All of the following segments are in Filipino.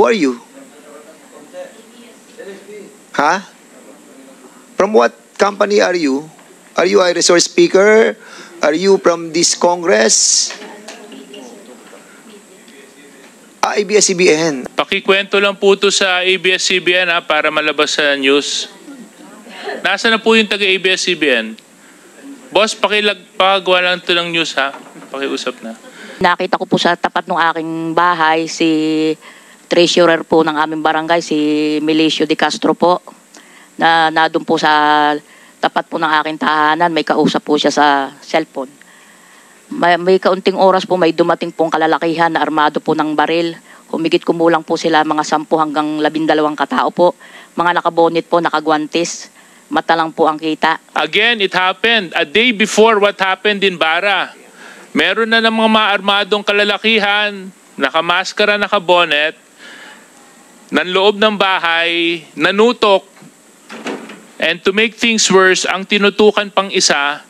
Who are you? Huh? From what company are you? Are you a resource speaker? Are you from this Congress? ABS-CBN. Pakikwento lang po ito sa ABS-CBN para malabas sa news. Nasaan na po yung taga-ABS-CBN? Boss, pakagawa lang ito ng news ha. Pakiusap na. Nakita ko po sa tapat ng aking bahay si treasurer po ng aming barangay, si Milicio de Castro po, na doon po sa tapat po ng aking tahanan, may kausap po siya sa cellphone. May kaunting oras po, may dumating pong kalalakihan na armado po ng baril. Humigit kumulang po sila mga 10 hanggang 12 katao po. Mga nakabonit po, nakagwantis. Mata lang po ang kita. Again, it happened a day before what happened in Bara. Meron na ng mga maarmadong kalalakihan, nakamaskara, nakabonet, nanloob ng bahay, nanutok. And to make things worse, ang tinutukan pang isa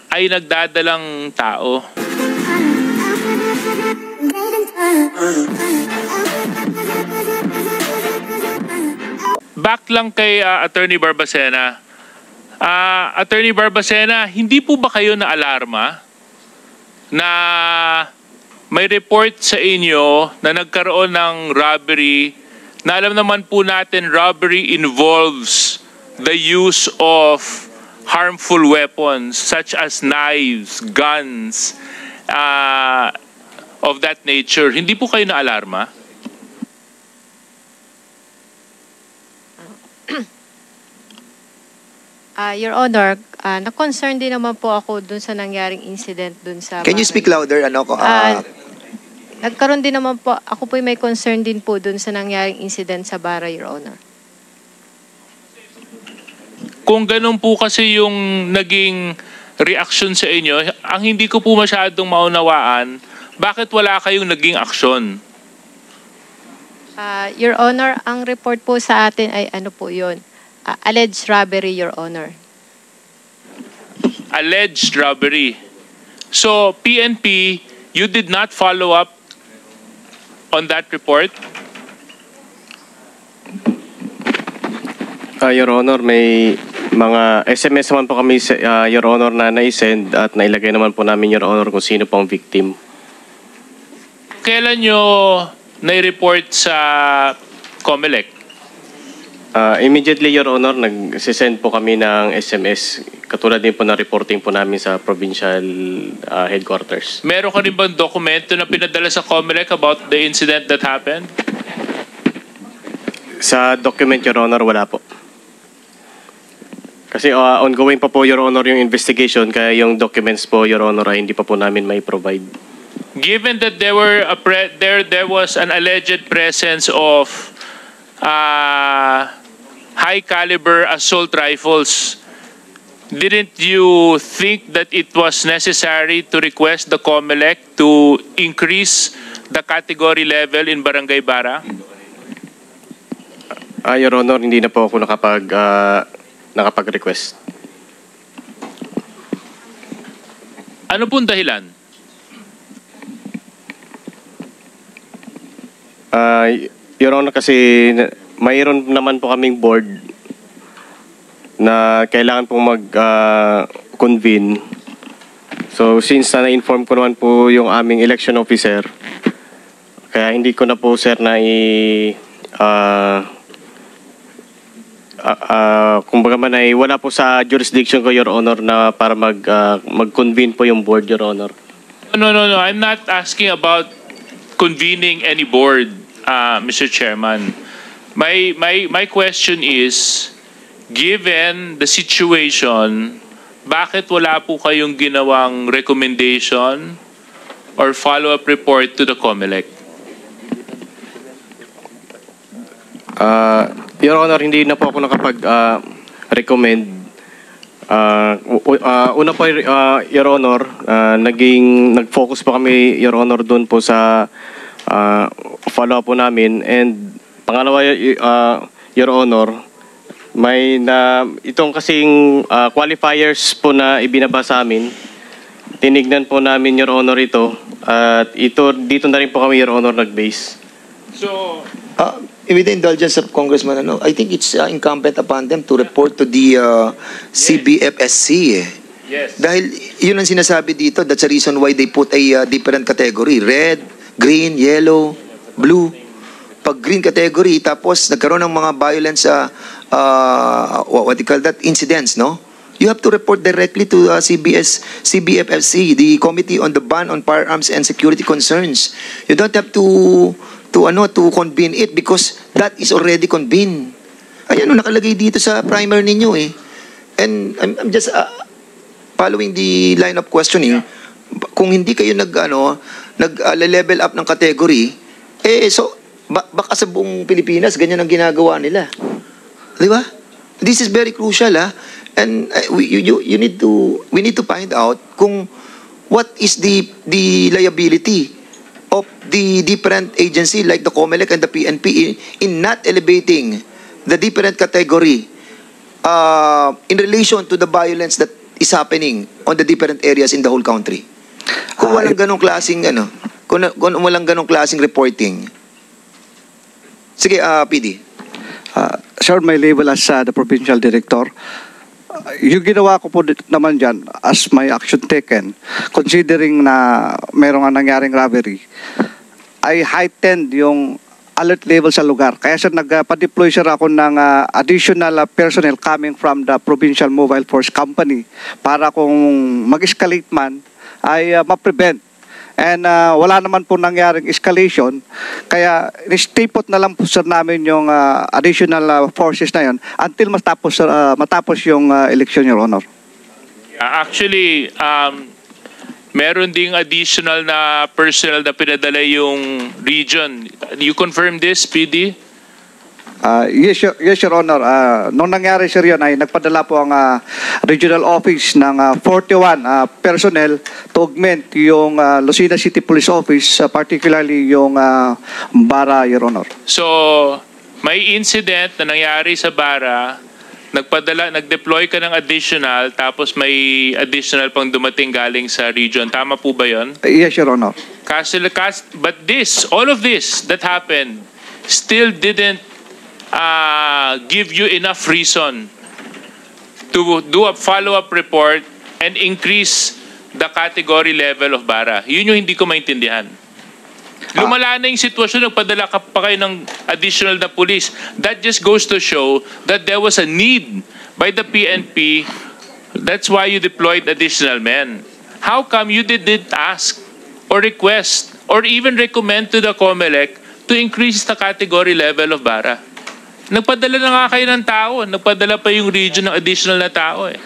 ay nagdadalang tao. Back lang kay Attorney Barbacena. Attorney Barbacena, hindi po ba kayo na alarma na may report sa inyo na nagkaroon ng robbery, na alam naman po natin robbery involves the use of harmful weapons such as knives, guns, of that nature. Hindi po kayo na alarma? Your Honor, na-concern din naman po ako dun sa nangyaring incident dun sa... Can you speak louder? Nagkaroon din naman po, ako po may concern din po dun sa nangyaring incident sa Bara, Your Honor. Kung ganun po kasi yung naging reaction sa inyo, ang hindi ko po masyadong maunawaan, bakit wala kayong naging aksyon? Your Honor, ang report po sa atin ay ano po yun? Alleged robbery, Your Honor. Alleged robbery. So, PNP, you did not follow up on that report? Your Honor, may mga SMS naman po kami, Your Honor, na naisend at nailagay naman po namin, Your Honor, kung sino po ang victim. Kailan nyo nai-report sa COMELEC? Immediately, Your Honor, nag-send po kami ng SMS. Katulad din po na reporting po namin sa provincial headquarters. Meron ka rin bang dokumento na pinadala sa COMELEC about the incident that happened? Sa document, Your Honor, wala po. Kasi ongoing pa po, Your Honor, yung investigation, kaya yung documents po, Your Honor, ay hindi pa po namin may provide. Given that there was an alleged presence of high caliber assault rifles, didn't you think that it was necessary to request the COMELEC to increase the category level in Barangay Bara? Your Honor, hindi na po ako nakapag-request. Ano pong dahilan? Your Honor, kasi mayroon naman po kaming board na kailangan pong mag-convene. So since na-inform ko naman po yung aming election officer, kaya hindi ko na po, sir, na kumbaga man ay wala po sa jurisdiction ko, Your Honor, na para mag-convene po yung board, Your Honor. No. I'm not asking about convening any board, Mr. Chairman. My question is, given the situation, bakit wala po kayong ginawang recommendation or follow-up report to the COMELEC? Your Honor, hindi na po ako nakapag-recommend. Una po, Your Honor, nag-focus po kami, Your Honor, doon po sa follow-up po namin. And pangalawa, Your Honor, itong kasing qualifiers po na ibinaba sa amin, tinignan po namin, Your Honor, ito. At dito na rin po kami, Your Honor, nag-base. So, With the indulgence of Congressman, I think it's incumbent upon them to report to the CBFSC. yes. Dahil yun ang sinasabi dito, that's the reason why they put a different category. Red, green, yellow, blue. Pag green category, tapos nagkaroon ng mga violence, what do you call that, incidents, no? You have to report directly to CBFSC, the Committee on the Ban on Firearms and Security Concerns. You don't have to convene it because that is already convened. Ayan, nakalagay dito sa primer ninyo eh. And I'm just following the line of questioning. Kung hindi kayo nag-level up ng category, so baka sa buong Pilipinas ganyan ang ginagawa nila. Di ba? This is very crucial, and we need to find out kung what is the liability of the different agency like the COMELEC and the PNP in not elevating the different category in relation to the violence that is happening on the different areas in the whole country. Kung walang ganong klaseng kung walang ganong klaseng reporting. Sige, PD. Sir, my label as the provincial director, yung ginawa ko po naman dyan as my action taken, considering na mayroong nangyaring robbery, I heightened yung alert level sa lugar. Kaya sir, nagpa-deploy sir ako ng additional personnel coming from the Provincial Mobile Force Company para kung mag-escalate man, ay ma-prevent. And wala naman po nangyaring escalation. Kaya stay put na lang po sir namin yung additional forces na yun until matapos yung election, Your Honor. Actually, meron ding additional na personnel na pinadala yung region. You confirm this, PD? Yes, Your Honor. Nung nangyari sir yun ay nagpadala po ang regional office ng 41 personnel to augment yung Lucena City Police Office, particularly yung Bara, Your Honor. So, may incident na nangyari sa Bara, nag-deploy ka ng additional, tapos may additional pang dumating galing sa region. Tama po ba yun? Yes, Your Honor. But all of this that happened still didn't give you enough reason to do a follow-up report and increase the category level of Bara. Yun yung hindi ko maintindihan. Lumala na yung sitwasyon, nagpadala ka pa kayo ng additional na police. That just goes to show that there was a need by the PNP. That's why you deployed additional men. How come you didn't ask or request or even recommend to the COMELEC to increase the category level of Bara? Nagpadala na nga kayo ng tao. Nagpadala pa yung region ng additional na tao eh.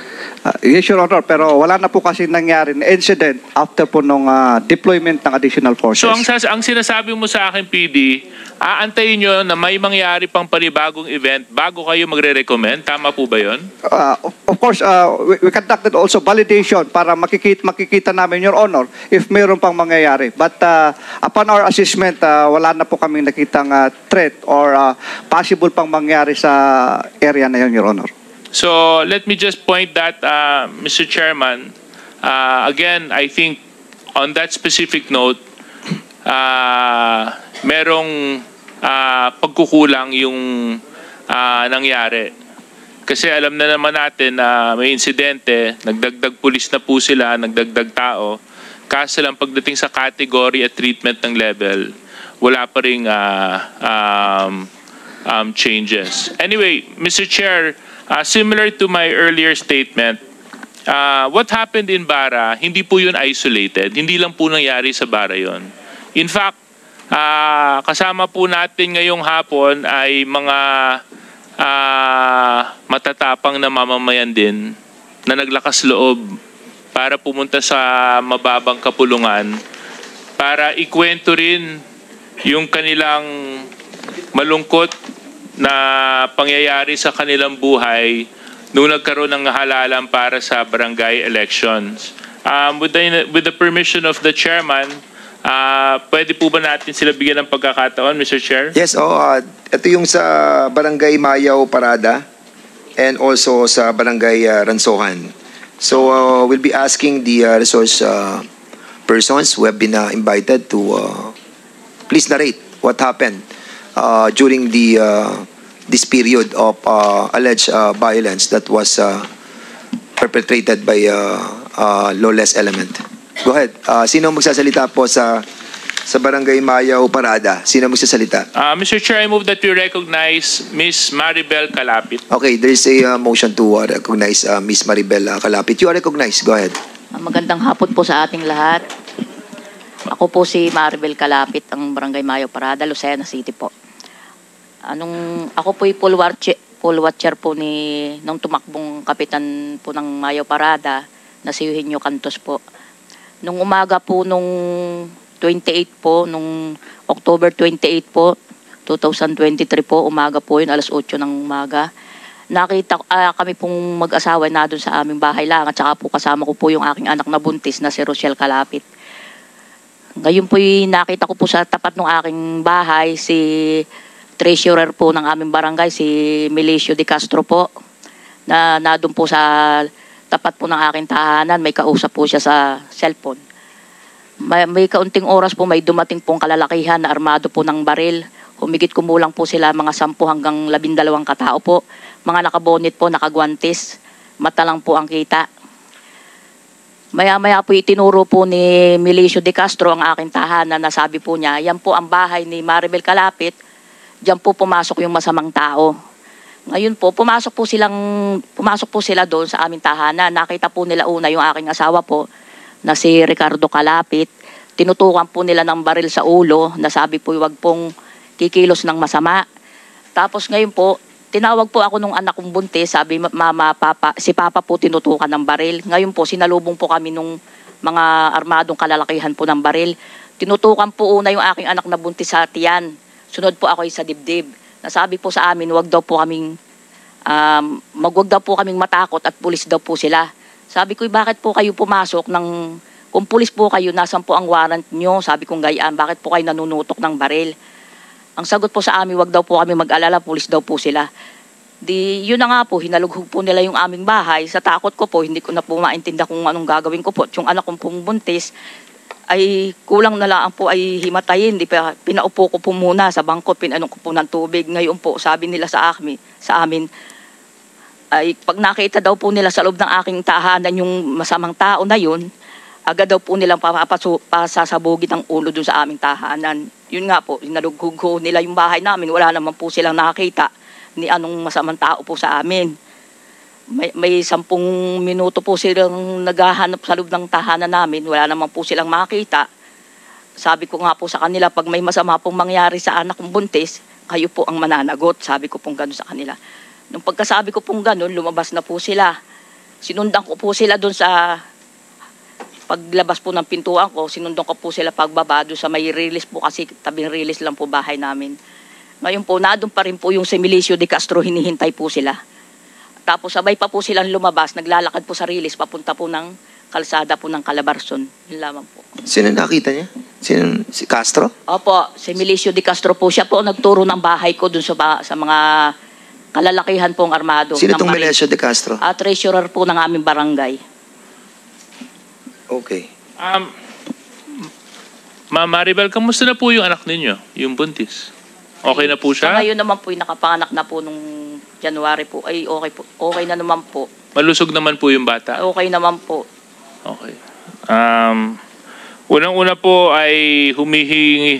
Yes, Your Honor, pero wala na po kasi nangyari na incident after po nung deployment ng additional forces. So ang sinasabi mo sa akin, PD, aantayin nyo na may mangyari pang panibagong event bago kayo magre-recommend? Tama po ba yun? Of course, we conducted also validation para makikita namin, Your Honor, if mayroon pang mangyayari. But upon our assessment, wala na po kaming nakitang threat or possible pang mangyari sa area na yun, Your Honor. So let me just point that, Mr. Chairman, again, I think on that specific note, merong pagkukulang yung nangyari. Kasi alam na naman natin na may insidente, nagdagdag pulis na po sila, nagdagdag tao. Kaso lang pagdating sa category at treatment ng level, wala pa ring changes. Anyway, Mr. Chair, similar to my earlier statement, what happened in Bara, hindi po yun isolated. Hindi lang po nangyari sa Bara yun. In fact, kasama po natin ngayong hapon ay mga matatapang na mamamayan din na naglakas loob para pumunta sa mababang kapulungan para ikwento rin yung kanilang malungkot na pangyayari sa kanilang buhay nung nagkaroon ng halalan para sa barangay elections. With the permission of the chairman, pwede po ba natin sila bigyan ng pagkakataon, Mr. Chair? Yes, ito yung sa Barangay Mayaw Parada and also sa Barangay Ransohan. So we'll be asking the resource persons who have been invited to please narrate what happened during this period of alleged violence that was perpetrated by lawless element. Go ahead. Sino magsasalita po sa Barangay Mayaw Parada? Sino magsasalita? Mr. Chair, I move that we recognize Ms. Maribel Calapit. Okay, there is a motion to recognize Ms. Maribel Calapit. You are recognized. Go ahead. Magandang hapon po sa ating lahat. Ako po si Maribel Calapit, ang Barangay Mayaw Parada, Lucena City po. Ako po poll watcher po nung tumakbong kapitan po ng Mayaw Parada na si Eugenio Cantos po. Nung umaga po nung 28 po, nung October 28 po, 2023 po, umaga po yun, alas 8 ng umaga. Nakita kami pong mag-asawa na doon sa aming bahay lang at saka po kasama ko po yung aking anak na buntis na si Rochelle Calapit. Ngayon po nakita ko po sa tapat ng aking bahay si treasurer po ng aming barangay, si Milicio de Castro po, na doon po sa tapat po ng aking tahanan, may kausap po siya sa cellphone. May kaunting oras po, may dumating pong kalalakihan na armado po ng baril. Humigit kumulang po sila mga 10 hanggang 12 katao po. Mga nakabonit po, nakagwantis. Mata lang po ang kita. Maya-maya po itinuro po ni Milicio de Castro ang aking tahanan na sabi po niya, yan po ang bahay ni Maribel Calapit, diyan po pumasok yung masamang tao. Ngayon po, pumasok po sila doon sa aming tahanan. Nakita po nila una yung aking asawa po, na si Ricardo Calapit. Tinutukan po nila ng baril sa ulo, na sabi po huwag pong kikilos ng masama. Tapos ngayon po, tinawag po ako nung anak kong buntis, sabi mama, papa, si papa po tinutukan ng baril. Ngayon po, sinalubong po kami nung mga armadong kalalakihan po ng baril. Tinutukan po una yung aking anak na buntis sa tiyan. Sunod po ako sa dibdib. Nasabi po sa amin, wag daw po kaming matakot at pulis daw po sila. Sabi ko, bakit po kayo pumasok kung pulis po kayo, nasan po ang warrant nyo? Sabi kong gayaan, bakit po kayo nanunutok ng baril? Ang sagot po sa amin, wag daw po kami mag-alala, pulis daw po sila. Yun na nga po, hinalughog po nila yung aming bahay. Sa takot ko po, hindi ko na po maintindihan kung anong gagawin ko po. Yung anak kong pong buntis, ay kulang na lang po ay himatayin. Pinaupo ko po muna sa bangko, pinanong ko po ng tubig. Ngayon po, sabi nila sa amin, ay pag nakita daw po nila sa loob ng aking tahanan yung masamang tao na yun, agad daw po nilang pasasabugin ang ulo dun sa aming tahanan. Yun nga po, inalughog nila yung bahay namin, wala naman po silang nakakita ni anong masamang tao po sa amin. May 10 minuto po silang naghahanap sa loob ng tahanan namin, wala naman po silang makita. Sabi ko nga po sa kanila, pag may masama pong mangyari sa anak kong buntis, kayo po ang mananagot. Sabi ko pong gano'n sa kanila. Nung pagkasabi ko pong gano'n, lumabas na po sila. Sinundan ko po sila doon sa paglabas po ng pintuan ko, sinundan ko po sila pagbaba doon sa may release po kasi tabing release lang po bahay namin. Ngayon po, nadoon pa rin po yung si Milicio de Castro, hinihintay po sila. Tapos sabay pa po silang lumabas, naglalakad po sa release, papunta po ng kalsada po ng Calabarzon. Yun lamang po. Sino nakita niya? Si Castro? Opo, si Milicio de Castro po. Siya po nagturo ng bahay ko doon sa mga kalalakihan pong armado. Sino itong Milicio de Castro? Treasurer po ng aming barangay. Okay. Ma'am Maribel, kamusta na po yung anak ninyo, yung buntis? Okay na po siya? Sa ngayon naman po, nakapanganak na po nung January po. Ay, okay po. Okay na naman po. Malusog naman po yung bata? Okay naman po. Okay. Unang-una po ay humihingi.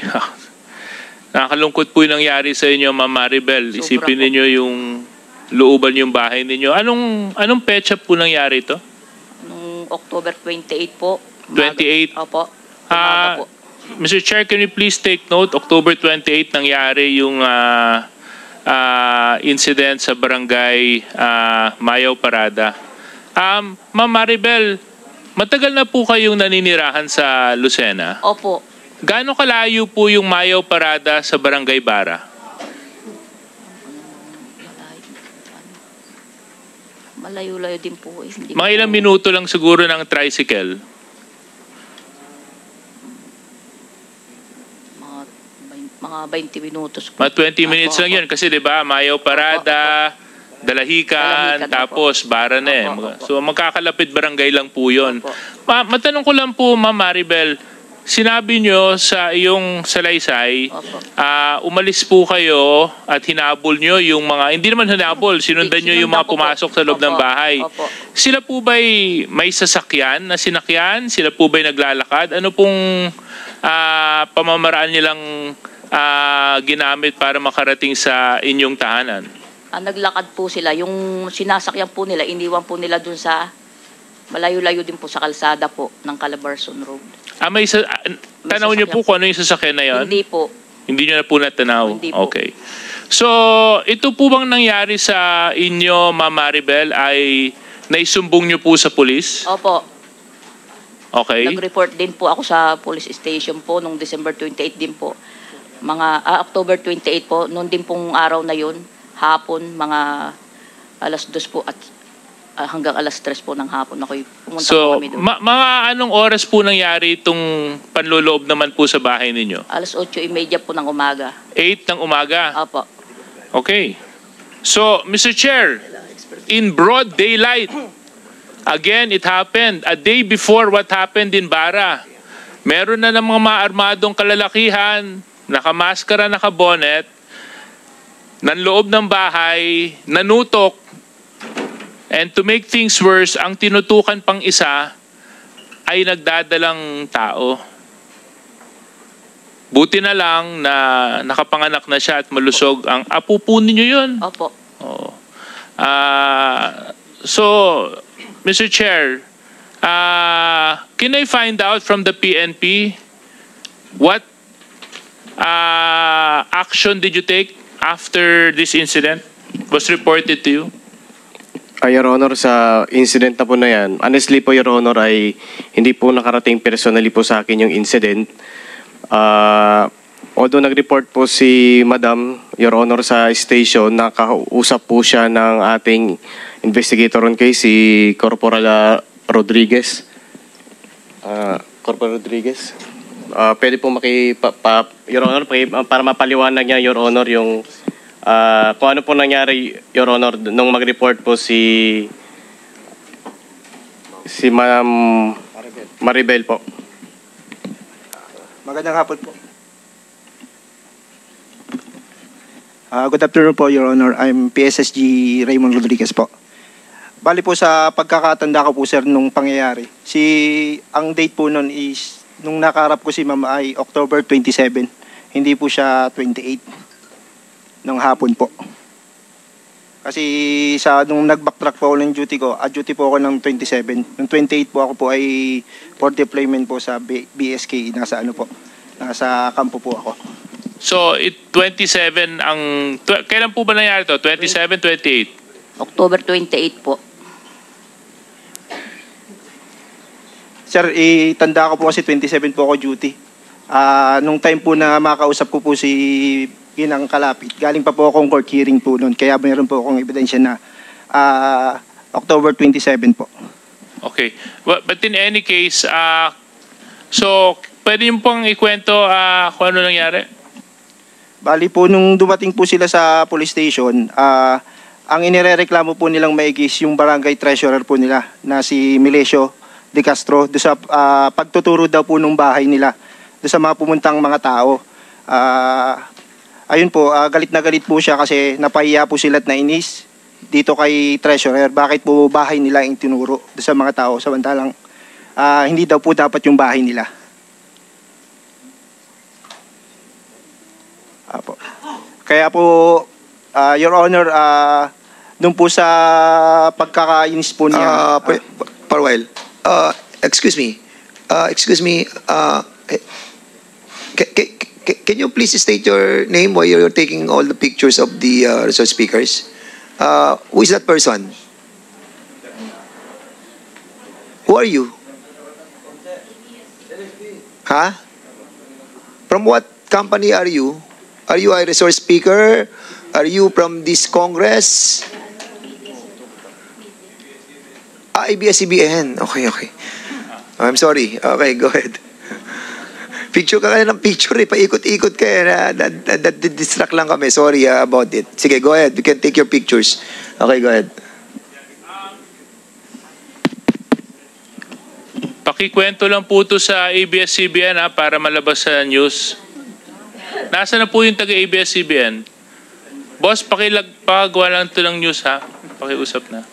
Nakakalungkot po yung nangyari sa inyo, Ma'am Maribel. Isipin ninyo yung looban yung bahay ninyo. Anong petsa po nangyari ito? Nung October 28 po. 28? Opo. Umaga po. Mr. Chair, can you please take note, October 28 nangyari yung incident sa barangay Mayaw Parada. Ma'am Maribel, matagal na po kayong naninirahan sa Lucena? Opo. Gaano kalayo po yung Mayaw Parada sa barangay Bara? Malayo-layo din po. Hindi Mga ilang minuto lang siguro ng tricycle? Mga 20 minutos po. Mga 20 minutes lang yun. Kasi diba, Mayaw Parada, Dalahican, tapos Bara na eh. So magkakalapit barangay lang po yun. Matanong ko lang po, Ma'am Maribel, sinabi nyo sa iyong salaysay, Opo. umalis po kayo at hinabol nyo yung mga, hindi naman hinabol, sinundan nyo yung mga Sinundan ko po. pumasok sa loob ng Opo. bahay. Opo. Sila po ba'y may sasakyan na sinakyan? Sila po ba'y naglalakad? Ano pong pamamaraan nilang ginamit para makarating sa inyong tahanan? Naglakad po sila. Yung sinasakyan po nila, iniwan po nila dun sa malayo-layo din po sa kalsada po ng Calabarzon Road. Tanaw niyo po kung ano yung sasakyan na yon? Hindi po. Hindi niyo na po natanaw? Hindi po. Okay. So, ito po bang nangyari sa inyo, Ma'am Maribel, ay naisumbong niyo po sa pulis? Opo. Okay. Nag-report din po ako sa police station po nung December 28 din po. October 28 po, noon din pong araw na yun, hapon, mga alas 2 po at hanggang alas 3 po ng hapon ako pumunta po So, kami doon. mga anong oras po nangyari itong panloloob naman po sa bahay ninyo? Alas 8:30 po ng umaga. 8 ng umaga? Opo. Okay. So, Mr. Chair, in broad daylight, again, it happened a day before what happened in Bara. Meron na ng mga maarmadong kalalakihan, nakamaskara, nakabonet, nanloob ng bahay, nanutok, and to make things worse, ang tinutukan pang isa ay nagdadalang tao. Buti na lang na nakapanganak na siya at malusog ang apo po ninyo yun. Opo. Oo. So, Mr. Chair, can I find out from the PNP what action did you take after this incident was reported to you? Your Honor, sa incident na po na yan, honestly po, Your Honor, ay hindi po nakarating personally po sa akin yung incident. Although nag-report po si Madam, Your Honor, sa station, nakausap po siya ng ating investigator on case, si Corporal Rodriguez. Corporal Rodriguez. Pwede po Your Honor, para mapaliwanag niya, Your Honor, yung kung ano po nangyari, Your Honor, nung mag-report po si Ma'am Maribel po. Magandang hapon po. Good afternoon po, Your Honor. I'm PSSG Raymond Rodriguez po. Bali po sa pagkakatanda ko po, sir, nung pangyayari. Ang date po nun is, nung nakaharap ko si Ma'am ay October 27. Hindi po siya 28 ng hapon po. Kasi nung nag-backtrack po ako ng duty ko, duty po ako ng 27. Nung 28 po ako po ay for deployment po sa BSK, nasa kampo po ako. So, 27 ang... Kailan po ba nangyari ito? 27, 28? October 28 po. Sir, tanda ko po kasi 27 po ako duty. Nung time po na makausap ko po si Ginang Kalapit, galing pa po akong court hearing po noon. Kaya mayroon po akong ebidensya na October 27 po. Okay. But in any case, so, pwede yung pong ikwento kung ano nangyari? Bali po, nung dumating po sila sa police station, ang inirereklamo po nilang maigis yung barangay treasurer po nila na si Melesio De Castro do sa pagtuturo daw po nung bahay nila do sa mga pumuntang mga tao. Ayun po, galit na galit po siya kasi napahiya po sila at nainis dito kay treasurer. Bakit po bahay nila yung tinuro do sa mga tao samantalang hindi daw po dapat yung bahay nila. Kaya po, Your Honor, doon po sa pagkakainis po niya. For a while. Excuse me. Can you please state your name while you're taking all the pictures of the resource speakers? Who is that person? Who are you? Huh? From what company are you? Are you a resource speaker? Are you from this Congress? ABS-CBN. Okay. I'm sorry. Okay, go ahead. Picture ka ng picture eh. Paikot-ikot ka eh. Distract lang kami. Sorry about it. Sige, go ahead. You can take your pictures. Okay, go ahead. Pakikwento lang po to sa ABS-CBN para malabas sa news. Nasaan na po yung taga ABS-CBN? Boss, pakagawa lang to ng news Pakiusap na.